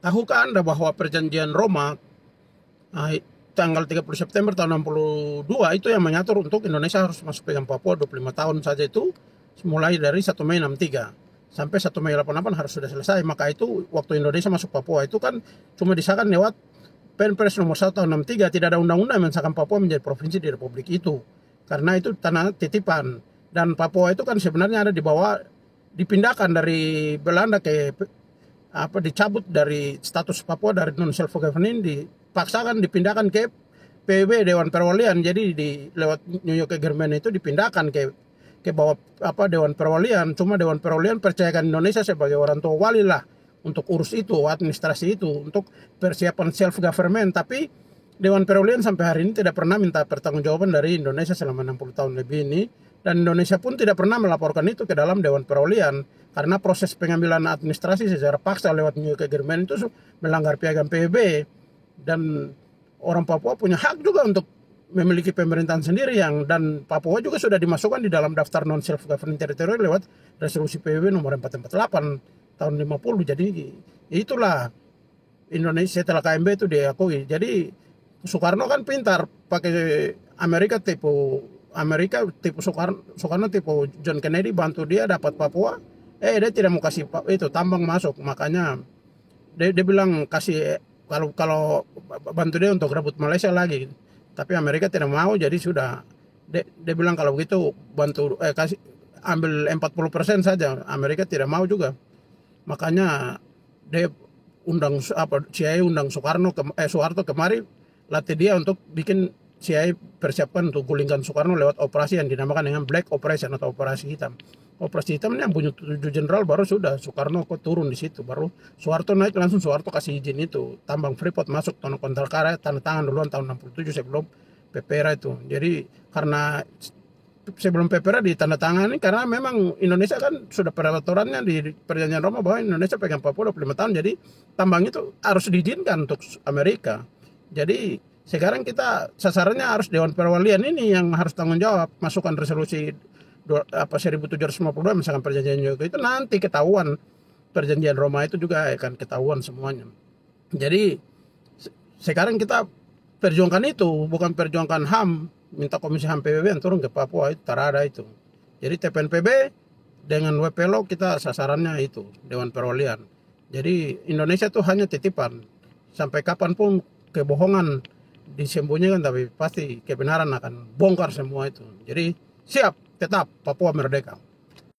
Tahukah Anda bahwa perjanjian Roma ah, tanggal 30 September tahun 62 itu yang mengatur untuk Indonesia harus masuk pegang Papua 25 tahun saja itu mulai dari 1 Mei 63 sampai 1 Mei 88 harus sudah selesai. Maka itu waktu Indonesia masuk Papua itu kan cuma disahkan lewat Perpres nomor 1 tahun 63, tidak ada undang-undang yang mensahkan Papua menjadi provinsi di Republik itu. Karena itu tanah titipan. Dan Papua itu kan sebenarnya ada di bawah, dipindahkan dari Belanda ke dicabut dari status Papua dari non self governing, dipaksakan dipindahkan ke PBB Dewan Perwalian. Jadi lewat New York Agreement itu dipindahkan ke bawah Dewan Perwalian. Cuma Dewan Perwalian percayakan Indonesia sebagai orang tua wali lah untuk urus itu, administrasi itu, untuk persiapan self government. Tapi Dewan Perwalian sampai hari ini tidak pernah minta pertanggungjawaban dari Indonesia selama 60 tahun lebih ini. Dan Indonesia pun tidak pernah melaporkan itu ke dalam Dewan Perwalian. Karena proses pengambilan administrasi secara paksa lewat New York Agreement itu melanggar piagam PBB. Dan orang Papua punya hak juga untuk memiliki pemerintahan sendiri dan Papua juga sudah dimasukkan di dalam daftar non self governing territory lewat resolusi PBB nomor 448 tahun 50. Jadi itulah Indonesia setelah KMB itu diakui. Jadi Soekarno kan pintar pakai Amerika tipu Soekarno tipu John Kennedy, bantu dia dapat Papua. Dia tidak mau kasih itu tambang masuk, makanya dia bilang kasih kalau bantu dia untuk rebut Malaysia lagi. Tapi Amerika tidak mau, jadi sudah dia bilang kalau begitu bantu kasih ambil 40% saja. Amerika tidak mau juga. Makanya dia undang CIA undang Soeharto kemari, latih dia untuk bikin CIA persiapkan untuk gulingkan Soekarno lewat operasi yang dinamakan dengan Black Operation atau operasi hitam. Operasi hitam ini yang punya 7 jenderal, baru sudah Soekarno kok turun di situ, baru Soeharto naik langsung. Soeharto kasih izin itu tambang Freeport masuk tanah kontrakara, tanda tangan duluan tahun 67 sebelum PPRA itu. Jadi karena sebelum PPRA ditandatangani, karena memang Indonesia kan sudah peraturannya di perjanjian Roma bahwa Indonesia pegang Papua 25 tahun, jadi tambang itu harus diizinkan untuk Amerika. Jadi sekarang kita sasarannya harus Dewan Perwalian ini yang harus tanggung jawab, masukkan resolusi 1752 misalkan perjanjian juga itu nanti ketahuan perjanjian Roma itu juga akan ketahuan semuanya. Jadi sekarang kita perjuangkan itu, bukan perjuangkan HAM, minta Komisi HAM PBB yang turun ke Papua, itu terada itu. Jadi TPNPB dengan WPLO kita sasarannya itu Dewan Perwalian. Jadi Indonesia itu hanya titipan, sampai kapanpun kebohongan disembunyikan, tapi pasti kebenaran akan bongkar semua itu. Jadi siap, tetap Papua merdeka.